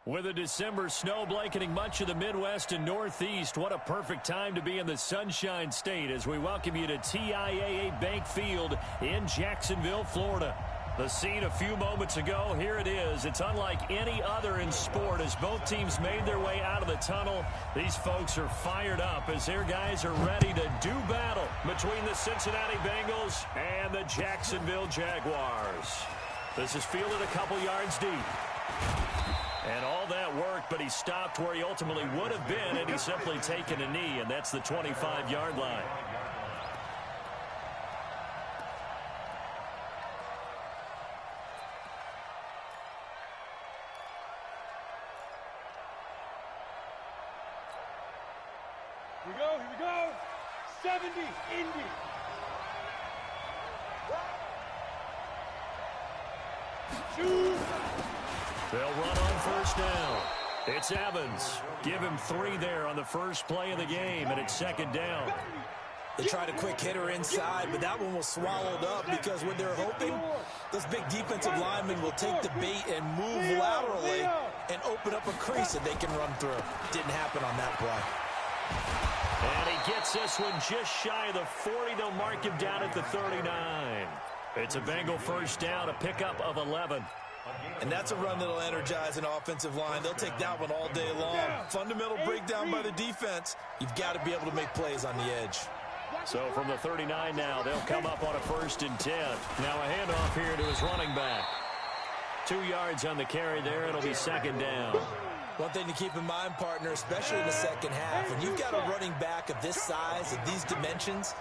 With a December snow blanketing much of the Midwest and Northeast, what a perfect time to be in the Sunshine State as we welcome you to TIAA Bank Field in Jacksonville, Florida. The scene a few moments ago, here it is. It's unlike any other in sport as both teams made their way out of the tunnel. These folks are fired up as their guys are ready to do battle between the Cincinnati Bengals and the Jacksonville Jaguars. This is fielded a couple yards deep. And all that worked, but he stopped where he ultimately would have been, and he's simply taken a knee, and that's the 25-yard line. Here we go. 70, Indy. Shoot. They'll run on first down. It's Evans. Give him 3 there on the first play of the game, and it's second down. They tried a quick hitter inside, but that one was swallowed up because what they're hoping, this big defensive lineman will take the bait and move laterally and open up a crease that they can run through. Didn't happen on that play. And he gets this one just shy of the 40. They'll mark him down at the 39. It's a Bengal first down, a pickup of 11. And that's a run that'll energize an offensive line. They'll take that one all day long. Fundamental breakdown by the defense. You've got to be able to make plays on the edge. So from the 39 now, they'll come up on a 1st and 10. Now a handoff here to his running back. 2 yards on the carry there. It'll be second down. One thing to keep in mind, partner, especially in the second half, when you've got a running back of this size, of these dimensions,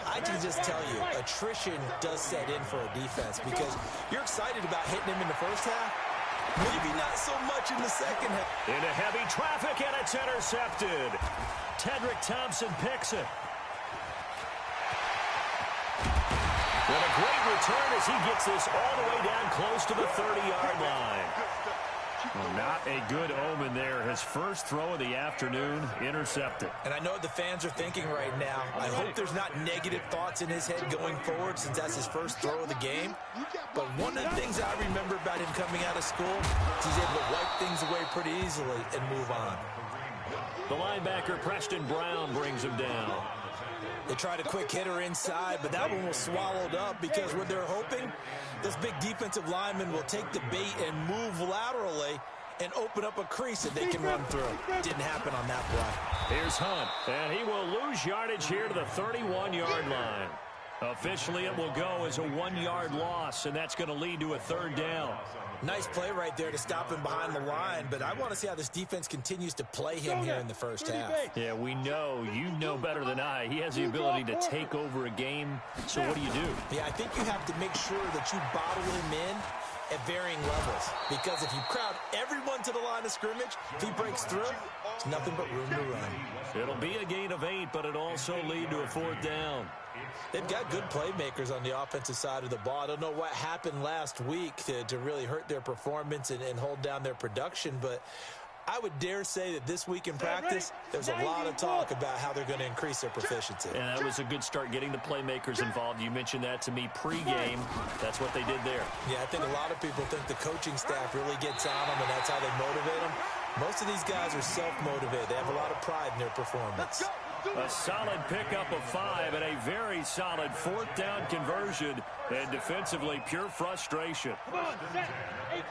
I can just tell you, attrition does set in for a defense because you're excited about hitting him in the first half, maybe not so much in the second half. Into heavy traffic, and it's intercepted. Tedrick Thompson picks it. And a great return as he gets this all the way down close to the 30-yard line. Well, not a good omen there. His first throw of the afternoon intercepted. And I know what the fans are thinking right now. I hope there's not negative thoughts in his head going forward since that's his first throw of the game. But one of the things I remember about him coming out of school is he's able to wipe things away pretty easily and move on. The linebacker, Preston Brown, brings him down. They tried a quick hitter inside, but that one was swallowed up because what they're hoping, this big defensive lineman will take the bait and move laterally and open up a crease that they can run through. Didn't happen on that play. Here's Hunt, and he will lose yardage here to the 31-yard line. Officially, it will go as a 1-yard loss, and that's going to lead to a 3rd down. Nice play right there to stop him behind the line, but I want to see how this defense continues to play him here in the first half. Yeah, we know. You know better than I. He has the ability to take over a game, so what do you do? Yeah, I think you have to make sure that you bottle him in at varying levels, because if you crowd everyone to the line of scrimmage, if he breaks through, it's nothing but room to run. It'll be a gain of 8, but it'll also lead to a 4th down. They've got good playmakers on the offensive side of the ball. I don't know what happened last week to really hurt their performance and hold down their production, but I would dare say that this week in practice, there's a lot of talk about how they're going to increase their proficiency. And that was a good start getting the playmakers involved. You mentioned that to me pregame. That's what they did there. Yeah, I think a lot of people think the coaching staff really gets on them, and that's how they motivate them. Most of these guys are self-motivated. They have a lot of pride in their performance. A solid pickup of 5 and a very solid 4th down conversion. And defensively, pure frustration. Come on, set.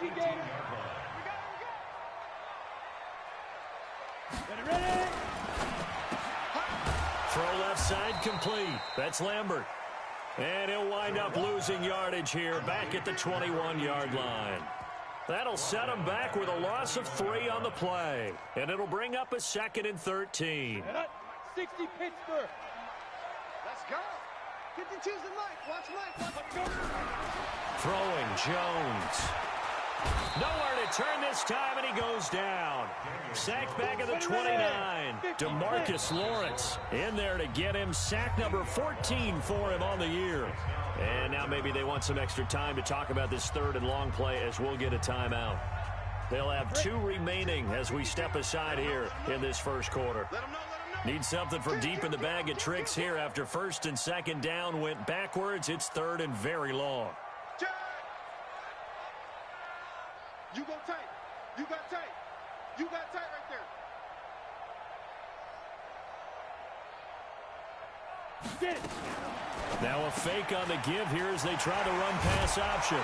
18 games. Ready? Throw left side complete. That's Lambert. And he'll wind up losing yardage here back at the 21-yard line. That'll set him back with a loss of 3 on the play. And it'll bring up a 2nd and 13. 60 Pittsburgh. Let's go. 52's in light. Watch light. Let's go. Throwing Jones. Nowhere to turn this time, and he goes down. Sacked back at the 29. DeMarcus Lawrence in there to get him. Sack number 14 for him on the year. And now maybe they want some extra time to talk about this 3rd and long play as we'll get a timeout. They'll have 2 remaining as we step aside here in this first quarter. Need something from deep in the bag of tricks here after 1st and 2nd down went backwards. It's 3rd and very long. You go tight. You got tight. You got tight right there. Get it. Now a fake on the give here as they try to run pass option.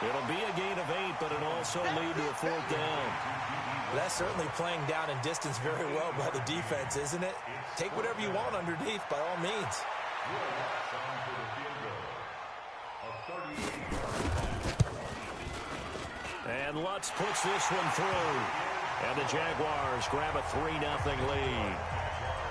It'll be a gain of 8, but it'll also lead to a 4th down. That's certainly playing down in distance very well by the defense, isn't it? Take whatever you want underneath, by all means. And Lutz puts this one through. And the Jaguars grab a 3-0 lead.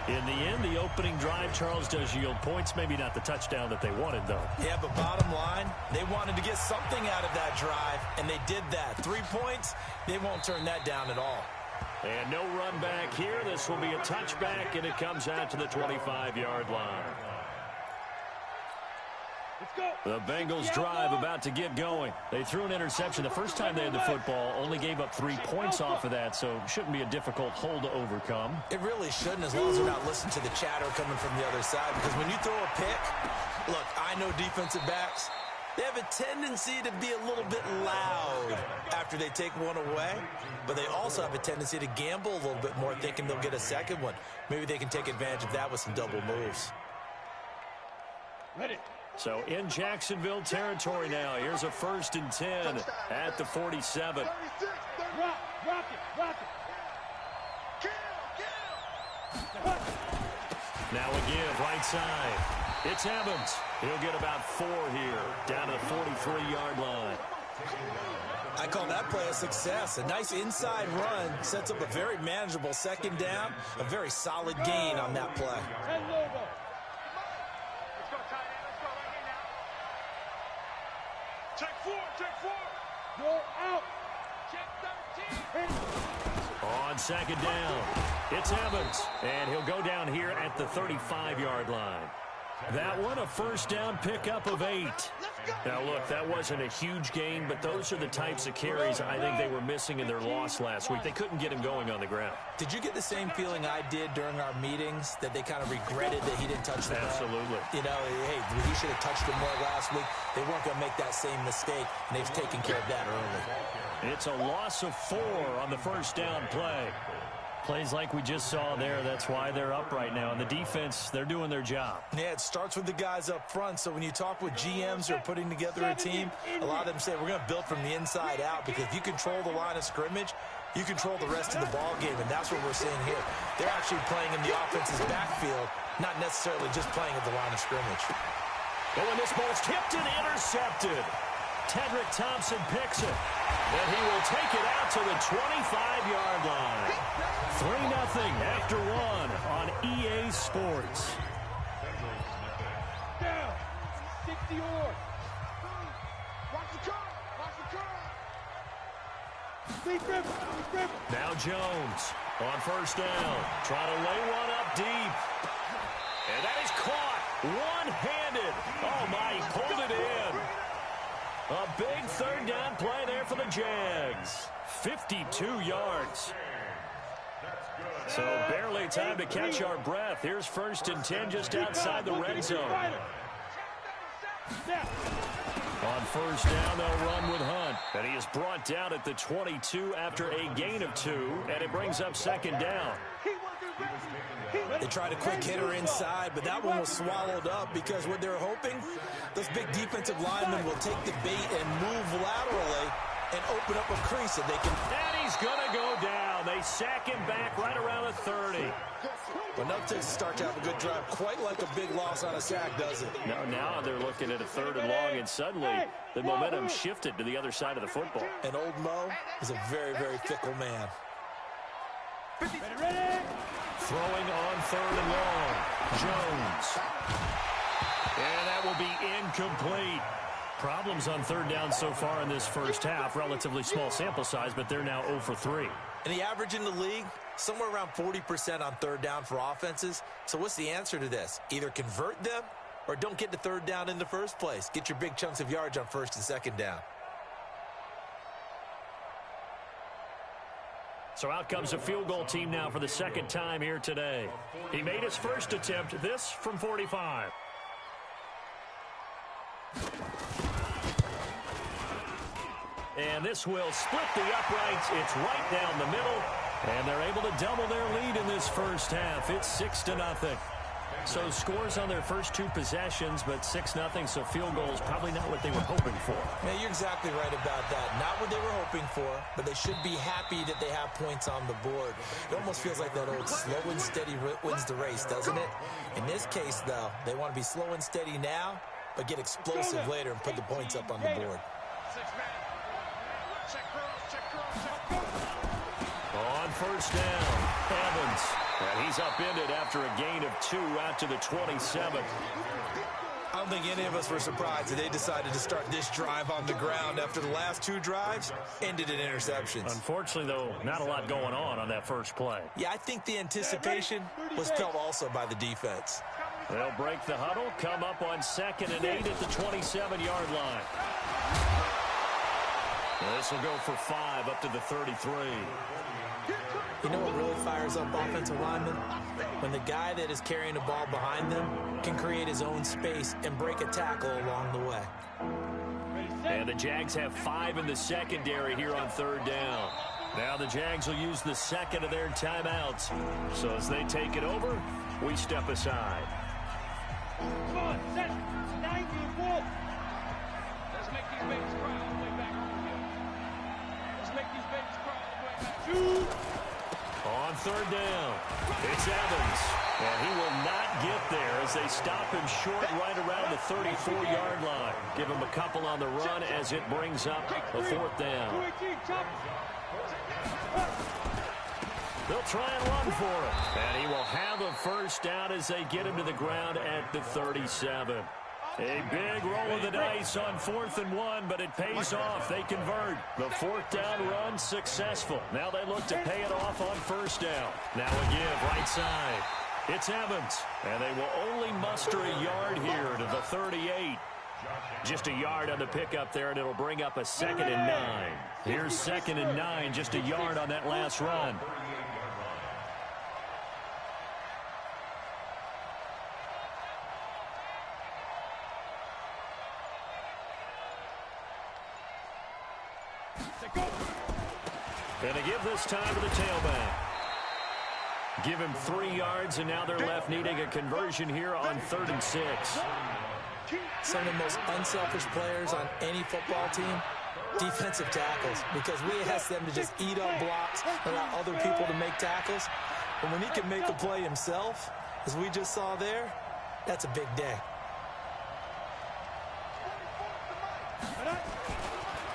In the end, the opening drive, Charles, does yield points. Maybe not the touchdown that they wanted, though. Yeah, but bottom line, they wanted to get something out of that drive, and they did that. 3 points, they won't turn that down at all. And no run back here. This will be a touchback, and it comes out to the 25-yard line. Let's go. The Bengals drive about to get going. They threw an interception the first time they had the football, only gave up 3 points off of that, so shouldn't be a difficult hole to overcome. It really shouldn't, as long as they're not listening to the chatter coming from the other side, because when you throw a pick, look, I know defensive backs, they have a tendency to be a little bit loud after they take one away, but they also have a tendency to gamble a little bit more, thinking they'll get a second one. Maybe they can take advantage of that with some double moves. Ready. So in Jacksonville territory now. Here's a 1st and 10 at the 47. Rock it. Now a give right side. It's Evans. He'll get about 4 here, down to the 43-yard line. I call that play a success. A nice inside run sets up a very manageable 2nd down, a very solid gain on that play. And logo. Check 4. Go out. Check 13. On 2nd down, it's Evans, and he'll go down here at the 35-yard line. That one, a 1st down pickup of 8. Now, look, that wasn't a huge gain, but those are the types of carries I think they were missing in their loss last week. They couldn't get him going on the ground. Did you get the same feeling I did during our meetings, that they kind of regretted that he didn't touch the ball? Absolutely. You know, hey, he should have touched it more last week. They weren't going to make that same mistake, and they've taken care of that early. It's a loss of 4 on the 1st down play. Plays like we just saw there, that's why they're up right now. And the defense, they're doing their job. Yeah, it starts with the guys up front. So when you talk with GMs who are putting together a team, a lot of them say we're going to build from the inside out, because if you control the line of scrimmage, you control the rest of the ball game, and that's what we're seeing here. They're actually playing in the offense's backfield, not necessarily just playing at the line of scrimmage. Oh, and this ball's tipped and intercepted. Tedrick Thompson picks it, and he will take it out to the 25-yard line. 3-0 after 1 on EA Sports. Down. 60 or. Watch the car. Now Jones on 1st down. Trying to lay one up deep. And that is caught one-handed. Oh, my, he pulled it in. A big 3rd down play there for the Jags. 52 yards. So barely time to catch our breath. Here's 1st and 10 just outside the red zone. On 1st down, they'll run with Hunt. And he is brought down at the 22 after a gain of 2, and it brings up 2nd down. They tried a quick hitter inside, but that one was swallowed up, because what they're hoping, those big defensive linemen will take the bait and move laterally and open up a crease so they can. And he's going to go down. They sack him back right around the 30. But enough to start to have a good drive. Quite like a big loss on a sack, does it? Now they're looking at a 3rd and long, and suddenly the momentum shifted to the other side of the football. And old Mo is a very, very fickle man. Ready. Throwing on 3rd and long. Jones. And that will be incomplete. Problems on 3rd down so far in this first half. Relatively small sample size, but they're now 0 for 3. And the average in the league, somewhere around 40% on 3rd down for offenses. So what's the answer to this? Either convert them or don't get to 3rd down in the first place. Get your big chunks of yards on 1st and 2nd down. So out comes a field goal team now for the 2nd time here today. He made his first attempt, this from 45. And this will split the uprights. It's right down the middle. And they're able to double their lead in this first half. It's 6-0. So scores on their first two possessions, but 6-0, so field goals probably not what they were hoping for. Yeah, you're exactly right about that. Not what they were hoping for, but they should be happy that they have points on the board. It almost feels like that old slow and steady wins the race, doesn't it? In this case, though, they want to be slow and steady now, but get explosive later and put the points up on the board. On first down, Evans. And he's upended after a gain of 2 out to the 27. I don't think any of us were surprised that they decided to start this drive on the ground after the last 2 drives ended in interceptions. Unfortunately, though, not a lot going on that first play. Yeah, I think the anticipation was felt also by the defense. They'll break the huddle, come up on 2nd and 8 at the 27-yard line. This will go for 5 up to the 33. You know what really fires up offensive linemen? When the guy that is carrying the ball behind them can create his own space and break a tackle along the way. And the Jags have 5 in the secondary here on 3rd down. Now the Jags will use the second of their timeouts. So as they take it over, we step aside. Come on, set. 90 ball. Let's make these babies cry all the way back over here. Let's make these babies cry all the way back. Shoot. On 3rd down, it's Evans. And he will not get there as they stop him short right around the 34-yard line. Give him a couple on the run as it brings up a 4th down. They'll try and run for it. And he will have a first down as they get him to the ground at the 37. A big roll of the dice on 4th and 1, but it pays off. They convert. The 4th down run successful. Now they look to pay it off on 1st down. Now a give right side. It's Evans, and they will only muster a yard here to the 38. Just a yard on the pickup there, and it'll bring up a 2nd and 9. Here's 2nd and 9, just a yard on that last run. And they give this time to the tailback. Give him 3 yards, and now they're left needing a conversion here on 3rd and 6. Some of the most unselfish players on any football team, defensive tackles, because we ask them to just eat up blocks, allow other people to make tackles. But when he can make a play himself, as we just saw there, that's a big day.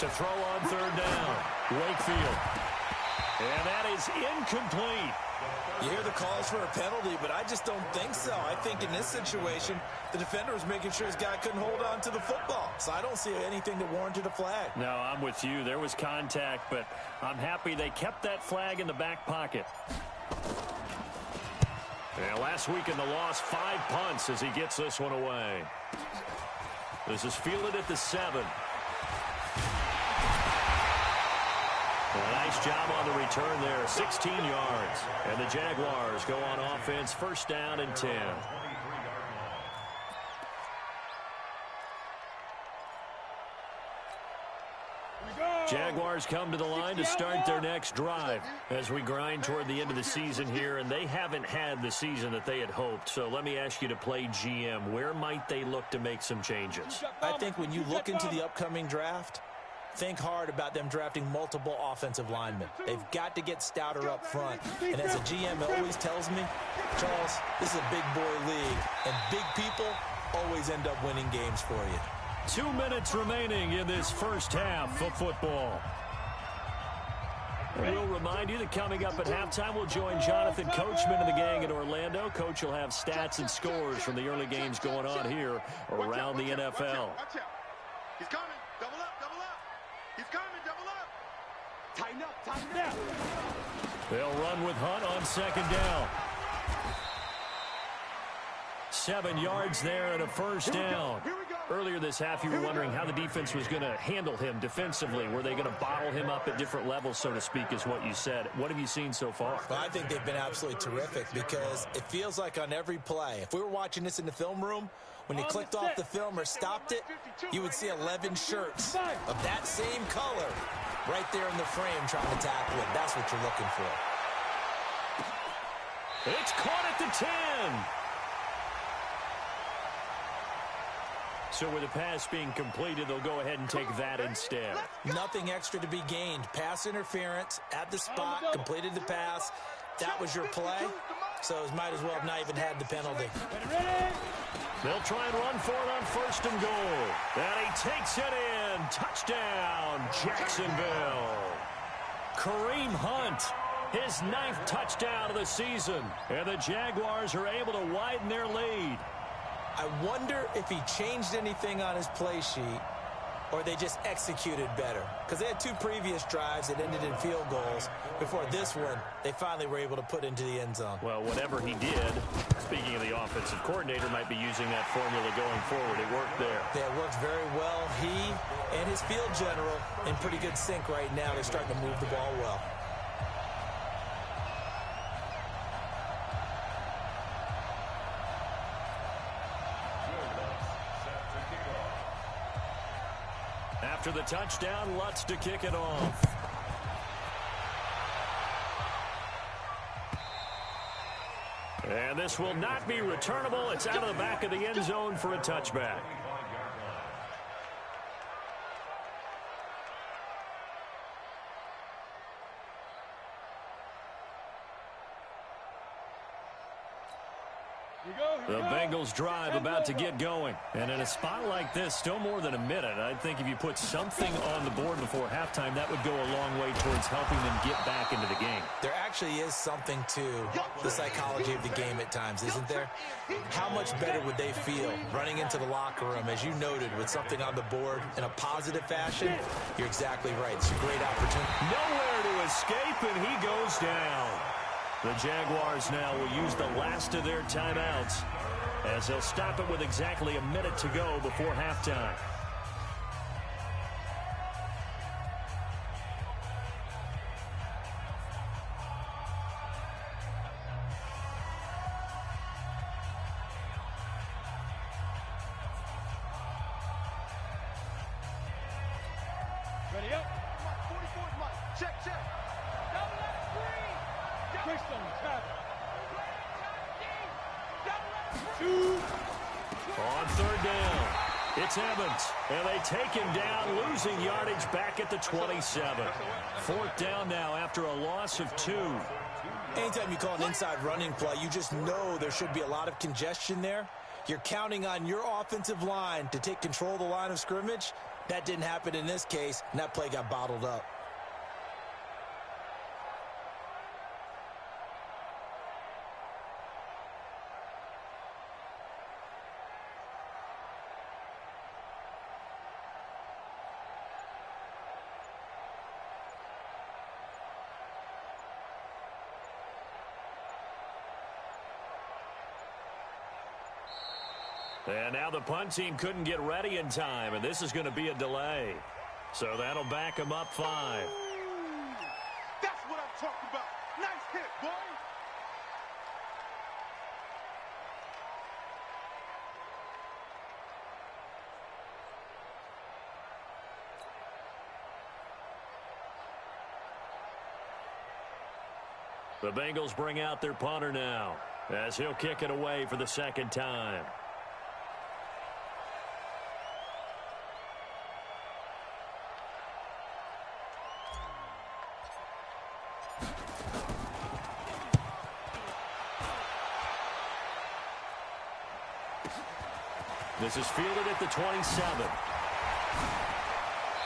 To throw on 3rd down, Wakefield. And that is incomplete. You hear the calls for a penalty, but I just don't think so. I think in this situation, the defender was making sure his guy couldn't hold on to the football. So I don't see anything that warranted a flag. No, I'm with you. There was contact, but I'm happy they kept that flag in the back pocket. Yeah, last week in the loss, 5 punts as he gets this one away. This is fielded at the 7. A nice job on the return there, 16 yards. And the Jaguars go on offense, 1st down and 10. Jaguars come to the line to start their next drive as we grind toward the end of the season here, and they haven't had the season that they had hoped. So let me ask you to play GM. Where might they look to make some changes? I think when you look into the upcoming draft, think hard about them drafting multiple offensive linemen. They've got to get stouter up front. And as a GM always tells me, Charles, this is a big boy league, and big people always end up winning games for you. 2 minutes remaining in this first half of football. And we'll remind you that coming up at halftime, we'll join Jonathan Coachman and the gang in Orlando. Coach will have stats and scores from the early games going on here around the NFL. He's coming. Double up. He's coming, double up. Tighten up, tighten down. They'll run with Hunt on 2nd down. 7 yards there and a 1st down. Here we go. Earlier this half, you were wondering how the defense was going to handle him defensively. Were they going to bottle him up at different levels, so to speak, is what you said. What have you seen so far? Well, I think they've been absolutely terrific because it feels like on every play, if we were watching this in the film room, when you clicked off the film or stopped it, you would see 11 shirts of that same color right there in the frame trying to tackle it. That's what you're looking for. It's caught at the 10. So with the pass being completed, they'll go ahead and take that instead. Nothing extra to be gained. Pass interference at the spot, completed the pass. That was your play, so it might as well have not even had the penalty. They'll try and run for it on 1st and goal. And he takes it in. Touchdown, Jacksonville. Kareem Hunt, his 9th touchdown of the season. And the Jaguars are able to widen their lead. I wonder if he changed anything on his play sheet or they just executed better. Because they had 2 previous drives that ended in field goals. Before this one, they finally were able to put into the end zone. Well, whatever he did, speaking of the offensive coordinator, might be using that formula going forward. It worked there. Yeah, it worked very well. He and his field general in pretty good sync right now. They're starting to move the ball well. After the touchdown, Lutz to kick it off. And this will not be returnable. It's out of the back of the end zone for a touchback. The Bengals drive about to get going. And in a spot like this, still more than a minute, I think if you put something on the board before halftime, that would go a long way towards helping them get back into the game. There actually is something to the psychology of the game at times, isn't there? How much better would they feel running into the locker room, as you noted, with something on the board in a positive fashion? You're exactly right. It's a great opportunity. Nowhere to escape, and he goes down. The Jaguars now will use the last of their timeouts as they'll stop it with exactly a minute to go before halftime. Ready up. 44 is Mike. Check, check. Double left screen. On 3rd down, it's Evans, and they take him down, losing yardage back at the 27. 4th down now after a loss of 2. Anytime you call an inside running play, you just know there should be a lot of congestion there. You're counting on your offensive line to take control of the line of scrimmage. That didn't happen in this case, and that play got bottled up. And now the punt team couldn't get ready in time, and this is going to be a delay. So that'll back them up 5. That's what I'm talking about. Nice hit, boy. The Bengals bring out their punter now as he'll kick it away for the 2nd time. This is fielded at the 27.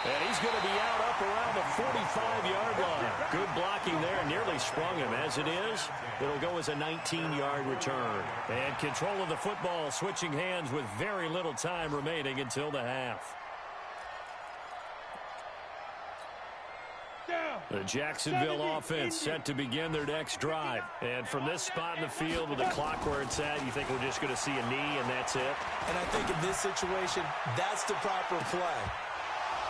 And he's going to be out up around the 45-yard line. Good blocking there, nearly sprung him. As it is, it'll go as a 19-yard return. And control of the football switching hands with very little time remaining until the half. The Jacksonville offense set to begin their next drive. And from this spot in the field with the clock where it's at, you think we're just going to see a knee and that's it? And I think in this situation, that's the proper play.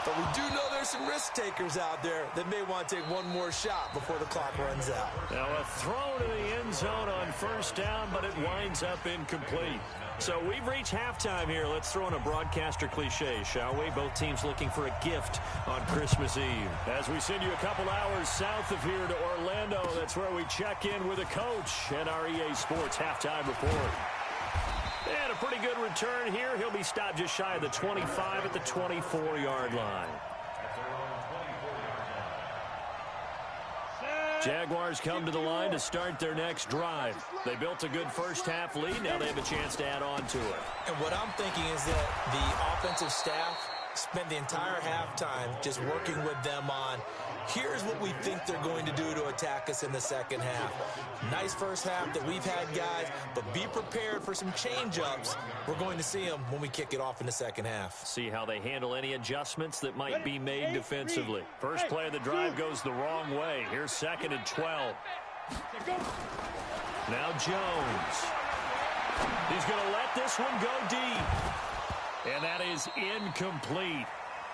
But we do know there's some risk takers out there that may want to take one more shot before the clock runs out. Now a throw to the end zone on first down, but it winds up incomplete. So we've reached halftime here. Let's throw in a broadcaster cliche, shall we? Both teams looking for a gift on Christmas Eve. As we send you a couple hours south of here to Orlando, that's where we check in with the coach and our EA Sports halftime report. And a pretty good return here. He'll be stopped just shy of the 25 at the 24-yard line. Jaguars come to the line to start their next drive. They built a good first-half lead. Now they have a chance to add on to it. And what I'm thinking is that the offensive staff spent the entire halftime just working with them on, here's what we think they're going to do to attack us in the second half. Nice first half that we've had, guys, but be prepared for some change-ups. We're going to see them when we kick it off in the second half. See how they handle any adjustments that might be made defensively. First play of the drive goes the wrong way. Here's 2nd and 12. Now Jones. He's going to let this one go deep. And that is incomplete.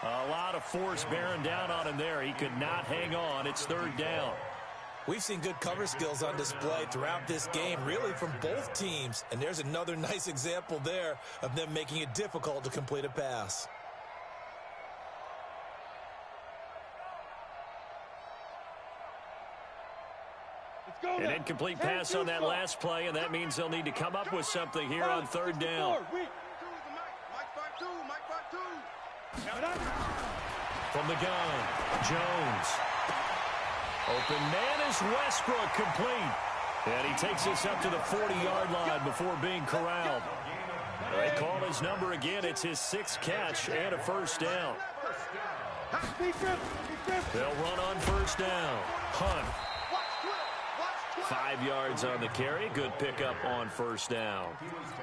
A lot of force bearing down on him there. He could not hang on. It's 3rd down. We've seen good cover skills on display throughout this game, really from both teams. And there's another nice example there of them making it difficult to complete a pass. An incomplete pass on that last play, and that means they'll need to come up with something here on 3rd down. From the gun, Jones. Open man is Westbrook, complete. And he takes us up to the 40-yard line before being corralled. They call his number again. It's his 6th catch and a 1st down. They'll run on 1st down. Hunt. 5 yards on the carry. Good pickup on 1st down.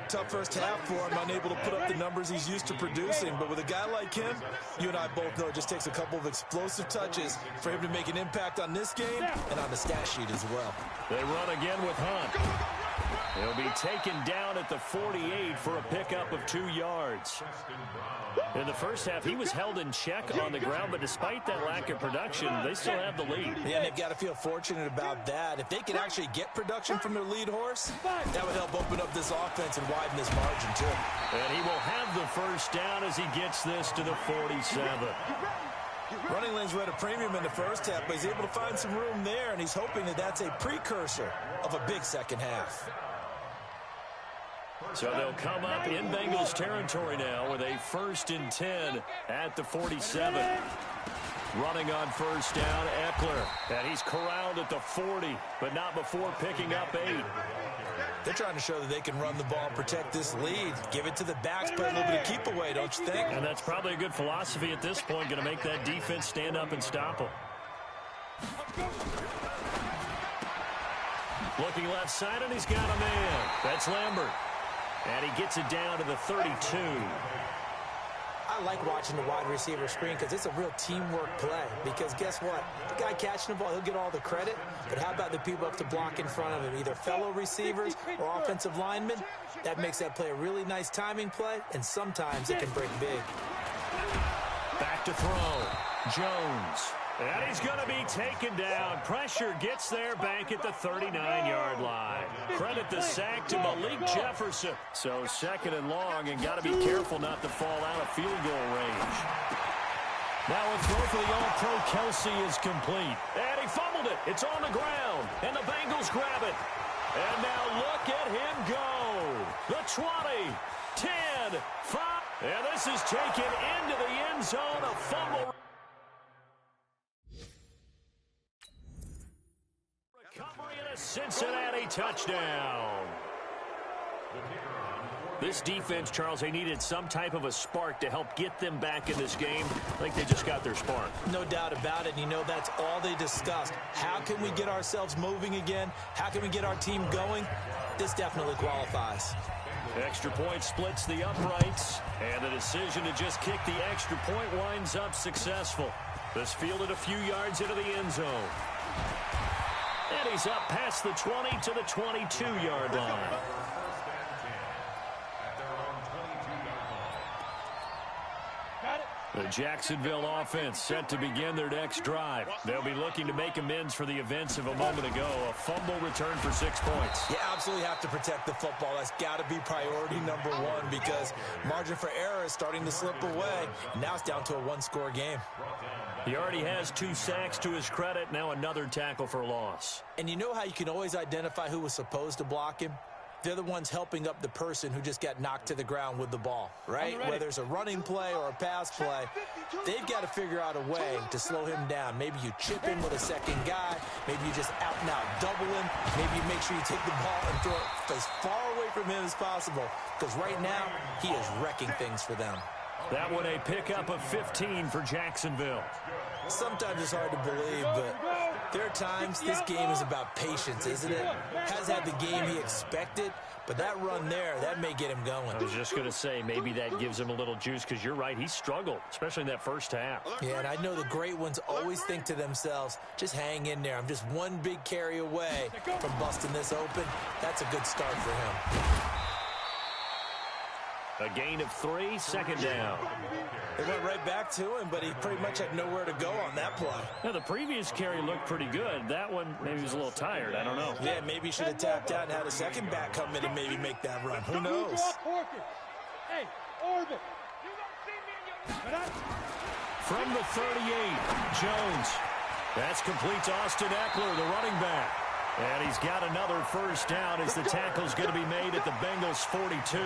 Tough first half for him, unable to put up the numbers he's used to producing. But with a guy like him, you and I both know it just takes a couple of explosive touches for him to make an impact on this game and on the stat sheet as well. They run again with Hunt. He'll be taken down at the 48 for a pickup of 2 yards. In the first half, he was held in check on the ground, but despite that lack of production, they still have the lead. Yeah, and they've got to feel fortunate about that. If they could actually get production from their lead horse, that would help open up this offense and widen this margin, too. And he will have the 1st down as he gets this to the 47. Running lanes were at a premium in the first half, but he's able to find some room there, and he's hoping that that's a precursor of a big second half. So they'll come up in Bengals territory now with a 1st and 10 at the 47. Running on 1st down, Eckler. And he's corralled at the 40, but not before picking up 8. They're trying to show that they can run the ball, protect this lead, give it to the backs, play a little bit of keep away, don't you think? And that's probably a good philosophy at this point, going to make that defense stand up and stop them. Looking left side, and he's got a man. That's Lambert. And he gets it down to the 32. I like watching the wide receiver screen because it's a real teamwork play. Because guess what? The guy catching the ball, he'll get all the credit. But how about the people up to block in front of him? Either fellow receivers or offensive linemen. That makes that play a really nice timing play, and sometimes it can break big. Back to throw. Jones. And he's going to be taken down. Pressure gets there back at the 39-yard line. Credit the sack to Malik Jefferson. So 2nd and long, and got to be careful not to fall out of field goal range. Now a throw for the All-Pro Kelsey is complete. And he fumbled it. It's on the ground. And the Bengals grab it. And now look at him go. The 20, 10, 5. And this is taken into the end zone. A fumble. Cincinnati touchdown. This defense, Charles, they needed some type of a spark to help get them back in this game. I think they just got their spark. No doubt about it. And you know, that's all they discussed. How can we get ourselves moving again? How can we get our team going? This definitely qualifies. Extra point splits the uprights, and the decision to just kick the extra point winds up successful. This fielded a few yards into the end zone. And he's up past the 20 to the 22-yard line. The Jacksonville offense set to begin their next drive. They'll be looking to make amends for the events of a moment ago. A fumble return for 6 points. You absolutely have to protect the football. That's got to be priority number one because margin for error is starting to slip away. And now it's down to a one-score game. He already has 2 sacks to his credit. Now another tackle for loss. And you know how you can always identify who was supposed to block him? They're the ones helping up the person who just got knocked to the ground with the ball, right? Whether it's a running play or a pass play, they've got to figure out a way to slow him down. Maybe you chip in with a second guy. Maybe you just out and out double him. Maybe you make sure you take the ball and throw it as far away from him as possible because right now he is wrecking things for them. That one a pickup of 15 for Jacksonville. Sometimes it's hard to believe, but there are times this game is about patience, isn't it? Has had the game he expected, but that run there, that may get him going. I was just going to say, maybe that gives him a little juice because you're right, he struggled, especially in that first half. Yeah, and I know the great ones always think to themselves, just hang in there. I'm just one big carry away from busting this open. That's a good start for him. A gain of 3, second down. They went right back to him, but he pretty much had nowhere to go on that play. Now, the previous carry looked pretty good. That one, maybe he was a little tired. I don't know. Yeah, maybe he should have tapped out and had a second back come in and maybe make that run. Who knows? Hey, Orbit. From the 38, Jones. That's complete to Austin Eckler, the running back. And he's got another first down as the tackle's going to be made at the Bengals' 42.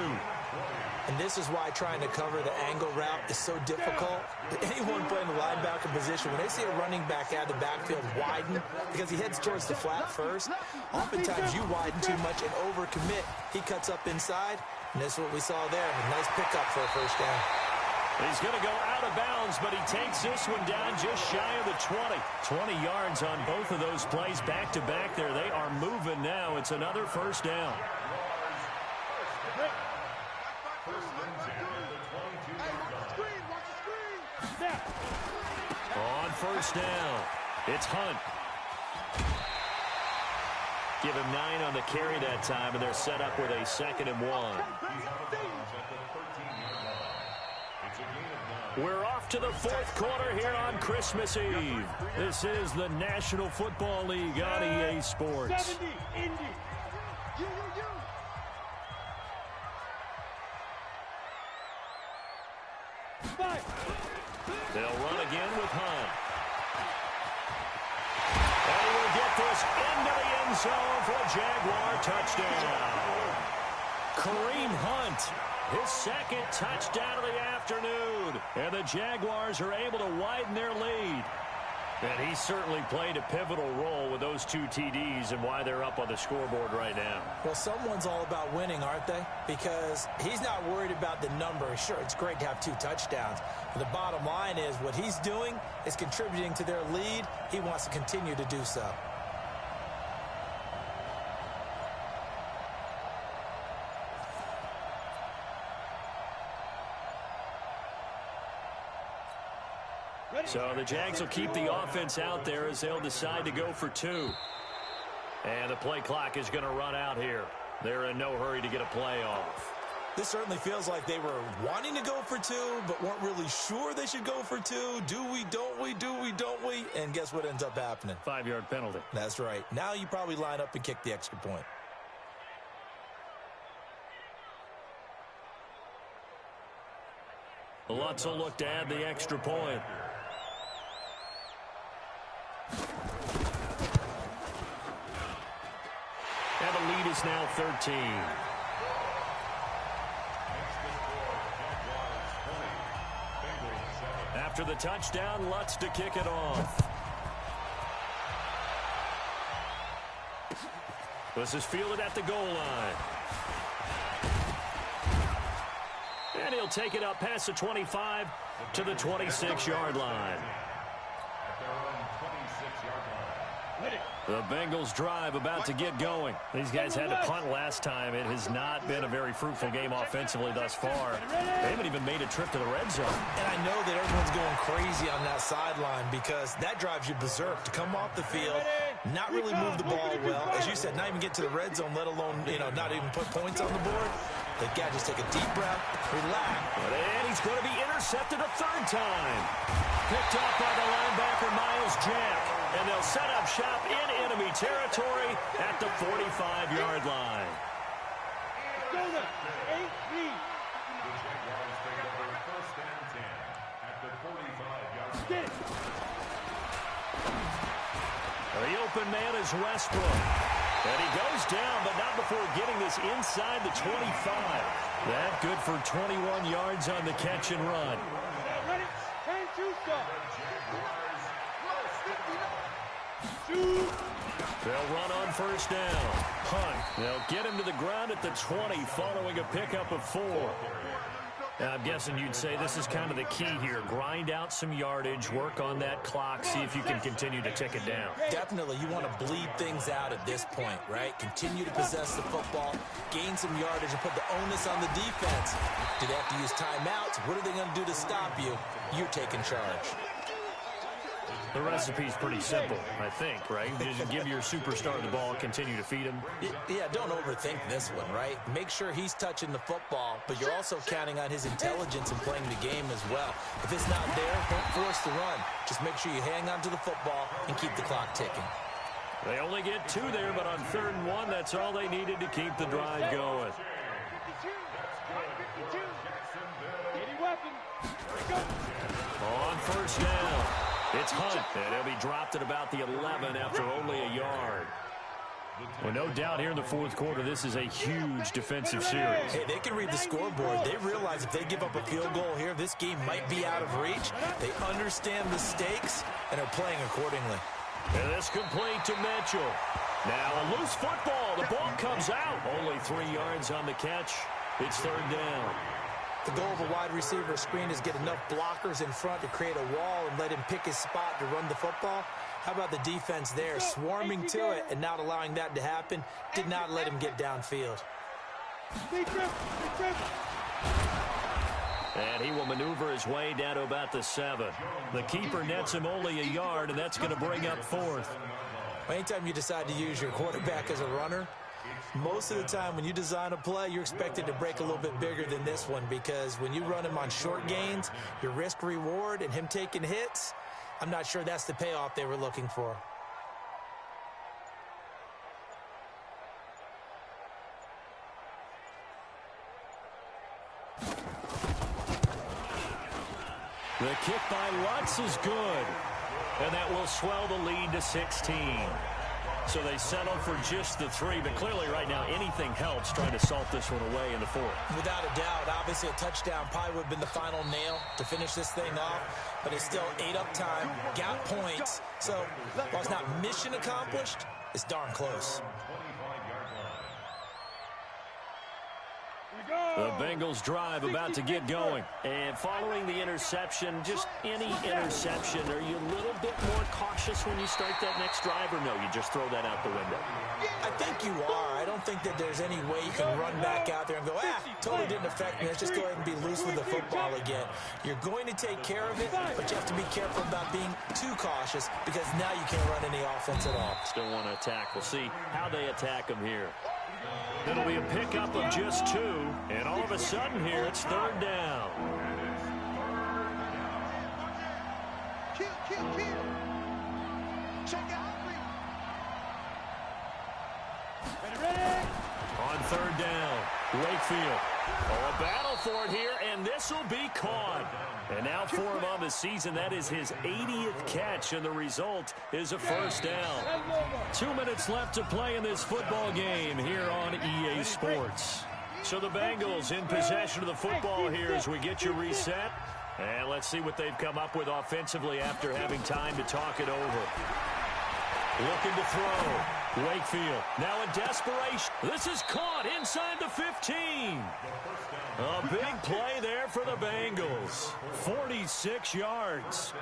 And this is why trying to cover the angle route is so difficult. Anyone playing the linebacker position, when they see a running back out of the backfield widen, because he heads towards the flat first, oftentimes you widen too much and overcommit. He cuts up inside, and this is what we saw there. A nice pickup for a first down. He's going to go out of bounds, but he takes this one down just shy of the 20. 20 yards on both of those plays back-to-back there. They are moving now. It's another first down. On first down, it's Hunt. Give him 9 on the carry that time, and they're set up with a 2nd and 1. We're off to the 4th quarter here on Christmas Eve. This is the National Football League on EA Sports. They'll run again with Hunt. And he will get this into the end zone for a Jaguar touchdown. Kareem Hunt, his 2nd touchdown of the afternoon. And the Jaguars are able to widen their lead. And he certainly played a pivotal role with those 2 TDs and why they're up on the scoreboard right now. Well, someone's all about winning, aren't they? Because he's not worried about the number. Sure, it's great to have 2 touchdowns. But the bottom line is what he's doing is contributing to their lead. He wants to continue to do so. So the Jags will keep the offense out there as they'll decide to go for 2. And the play clock is going to run out here. They're in no hurry to get a play off. This certainly feels like they were wanting to go for 2, but weren't really sure they should go for 2. Do we, don't we, do we, don't we? And guess what ends up happening? 5-yard penalty. That's right. Now you probably line up and kick the extra point. Lutz will look to add the extra point. And the lead is now 13. After the touchdown, Lutz to kick it off. This is fielded at the goal line. And he'll take it up past the 25 to the 26-yard line. The Bengals drive about to get going. These guys had to punt last time. It has not been a very fruitful game offensively thus far. They haven't even made a trip to the red zone. And I know that everyone's going crazy on that sideline because that drives you berserk to come off the field, not really move the ball well. As you said, not even get to the red zone, let alone, not even put points on the board. They got to just take a deep breath, relax. And he's going to be intercepted a third time. Picked off by the linebacker, Miles Jack. And they'll set up shop in enemy territory at the 45-yard line. Go to 8-3. Get it. The open man is Westbrook. And he goes down, but not before getting this inside the 25. That good for 21 yards on the catch and run. Run it. Turn two stop. They'll run on first down. Hunt. They'll get him to the ground at the 20 following a pickup of 4. Now, I'm guessing you'd say this is kind of the key here. Grind out some yardage, work on that clock, see if you can continue to tick it down. Definitely, you want to bleed things out at this point, right? Continue to possess the football, gain some yardage, and put the onus on the defense. Do they have to use timeouts? What are they going to do to stop you? You're taking charge. The recipe's pretty simple, I think, right? Just give your superstar the ball, continue to feed him. Yeah, don't overthink this one, right? Make sure he's touching the football, but you're also counting on his intelligence in playing the game as well. If it's not there, don't force the run. Just make sure you hang on to the football and keep the clock ticking. They only get 2 there, but on 3rd and 1, that's all they needed to keep the drive going. 52. Any weapon. On first down, it's Hunt, and he'll be dropped at about the 11 after only a yard. Well, no doubt here in the 4th quarter, this is a huge defensive series. Hey, they can read the scoreboard. They realize if they give up a field goal here, this game might be out of reach. They understand the stakes and are playing accordingly. And this complete to Mitchell. Now a loose football. The ball comes out. Only 3 yards on the catch. It's 3rd down. The goal of a wide receiver screen is get enough blockers in front to create a wall and let him pick his spot to run the football. How about the defense there, swarming to it and not allowing that to happen? Did not let him get downfield. And he will maneuver his way down to about the 7. The keeper nets him only a yard, and that's going to bring up 4th. Anytime you decide to use your quarterback as a runner, most of the time when you design a play, you're expected to break a little bit bigger than this one, because when you run him on short gains, your risk-reward and him taking hits, I'm not sure that's the payoff they were looking for. The kick by Lutz is good, and that will swell the lead to 16. So they settle for just the 3, but clearly right now anything helps trying to salt this one away in the 4th. Without a doubt, obviously a touchdown probably would have been the final nail to finish this thing off, but it's still ate up time, got points. So while it's not mission accomplished, it's darn close. The Bengals drive about to get going. And following the interception, just any interception, are you a little bit more cautious when you start that next drive, or no, you just throw that out the window? I think you are. I don't think that there's any way you can run back out there and go, totally didn't affect me. Let's just go ahead and be loose with the football again. You're going to take care of it, but you have to be careful about being too cautious, because now you can't run any offense at all. Still want to attack. We'll see how they attack them here. It'll be a pickup of just 2, and all of a sudden here, it's 3rd down. Kill. Check out. Ready. On 3rd down, Wakefield. Oh, a battle for it here, and this will be caught. And now for him on the season, that is his 80th catch, and the result is a first down. 2 minutes left to play in this football game here on EA Sports. So the Bengals in possession of the football here as we get you reset. And let's see what they've come up with offensively after having time to talk it over. Looking to throw. Wakefield now in desperation. This is caught inside the 15. A big play there for the Bengals. 46 yards.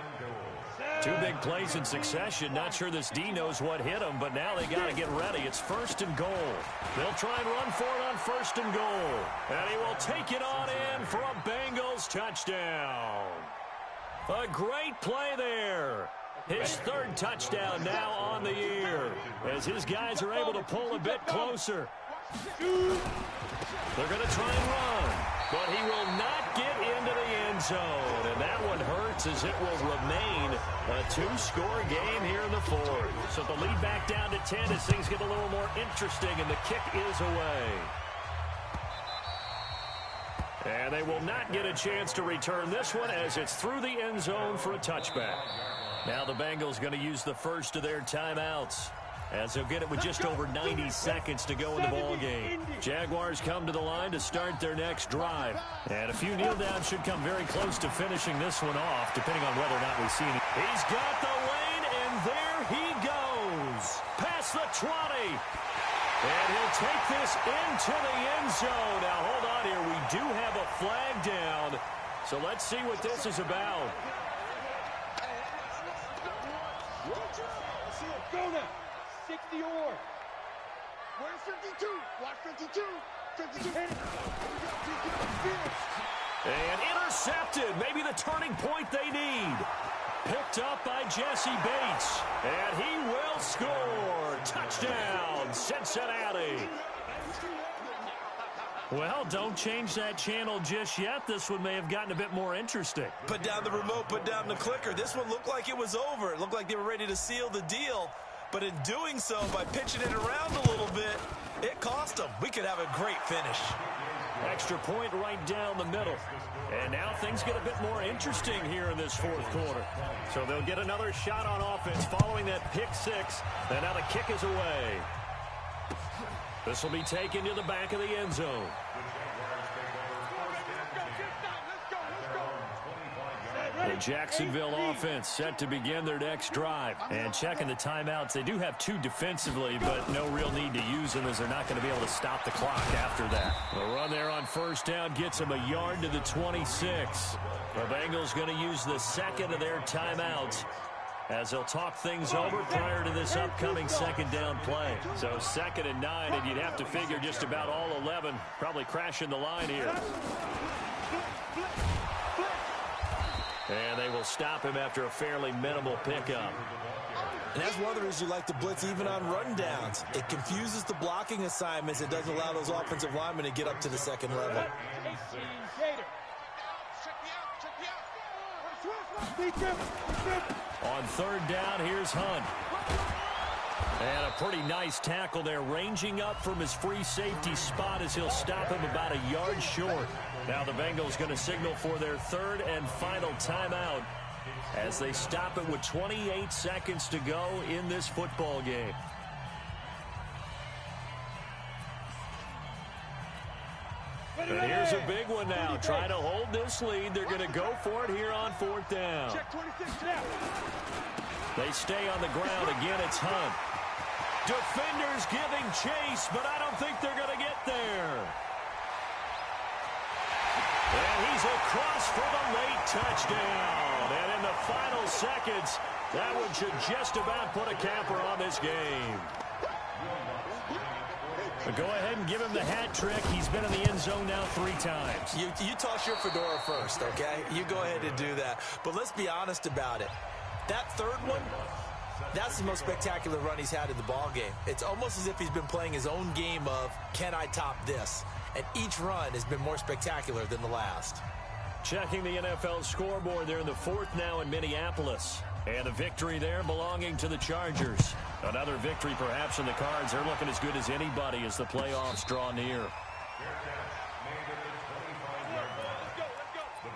Two big plays in succession. Not sure this D knows what hit him, but now they got to get ready. It's 1st and goal. They'll try and run for it on 1st and goal. And he will take it on in for a Bengals touchdown. A great play there. His 3rd touchdown now on the year as his guys are able to pull a bit closer. They're going to try and run, but he will not get into the end zone. And that one hurts as it will remain a 2-score game here in the 4th. So the lead back down to 10 as things get a little more interesting, and the kick is away. And they will not get a chance to return this one as it's through the end zone for a touchback. Now the Bengals going to use the first of their timeouts, as they'll get it with just over 90 seconds to go in the ball game. Jaguars come to the line to start their next drive. And a few kneel downs should come very close to finishing this one off, depending on whether or not we see any. He's got the lane, and there he goes. Past the 20. And he'll take this into the end zone. Now, hold on here. We do have a flag down. So let's see what this is about. Go now. 60 or. Where's 52? Watch 52. 52. And intercepted. Maybe the turning point they need. Picked up by Jesse Bates. And he will score. Touchdown, Cincinnati. Well, don't change that channel just yet. This one may have gotten a bit more interesting. Put down the remote, put down the clicker. This one looked like it was over. It looked like they were ready to seal the deal. But in doing so, by pitching it around a little bit, it cost them. We could have a great finish. Extra point right down the middle. And now things get a bit more interesting here in this 4th quarter. So they'll get another shot on offense following that pick 6. And now the kick is away. This will be taken to the back of the end zone. The Jacksonville offense set to begin their next drive. And checking the timeouts, they do have 2 defensively, but no real need to use them as they're not going to be able to stop the clock after that. The run there on 1st down gets them a yard to the 26. The Bengals going to use the 2nd of their timeouts as they'll talk things over prior to this upcoming 2nd down play. So 2nd and 9, and you'd have to figure just about all 11 probably crashing the line here. And they will stop him after a fairly minimal pickup. And that's one of the reasons you like to blitz even on run downs. It confuses the blocking assignments. It doesn't allow those offensive linemen to get up to the 2nd level. On 3rd down, here's Hunt. And a pretty nice tackle there, ranging up from his free safety spot as he'll stop him about a yard short. Now the Bengals going to signal for their 3rd and final timeout as they stop it with 28 seconds to go in this football game. And here's a big one now. Trying to hold this lead. They're going to go for it here on 4th down. They stay on the ground. Again, it's Hunt. Defenders giving chase, but I don't think they're going to get there. And he's across for the late touchdown. And in the final seconds, that one should just about put a capper on this game. But go ahead and give him the hat trick. He's been in the end zone now 3 times. You toss your fedora first, okay? You go ahead and do that. But let's be honest about it. That 3rd one, that's the most spectacular run he's had in the ball game. It's almost as if he's been playing his own game of, can I top this? And each run has been more spectacular than the last. Checking the NFL scoreboard, they're in the 4th now in Minneapolis. And a victory there belonging to the Chargers. Another victory perhaps in the cards. They're looking as good as anybody as the playoffs draw near. The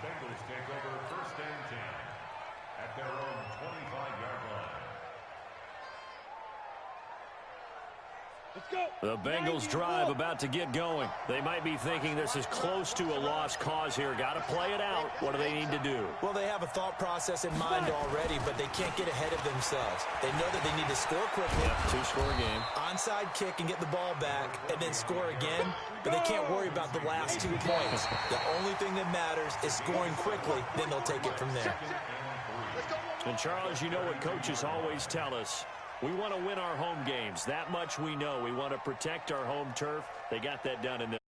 Bengals take over 1st and 10 at their own 25-yard line. Let's The Bengals drive about to get going. They might be thinking this is close to a lost cause here. Got to play it out. What do they need to do? Well, they have a thought process in mind already, but they can't get ahead of themselves. They know that they need to score quickly. Yep, two-score game. Onside kick and get the ball back and then score again, but they can't worry about the last 2 points. The only thing that matters is scoring quickly, then they'll take it from there. And, Charles, you know what coaches always tell us. We want to win our home games. That much we know. We want to protect our home turf. They got that done in this.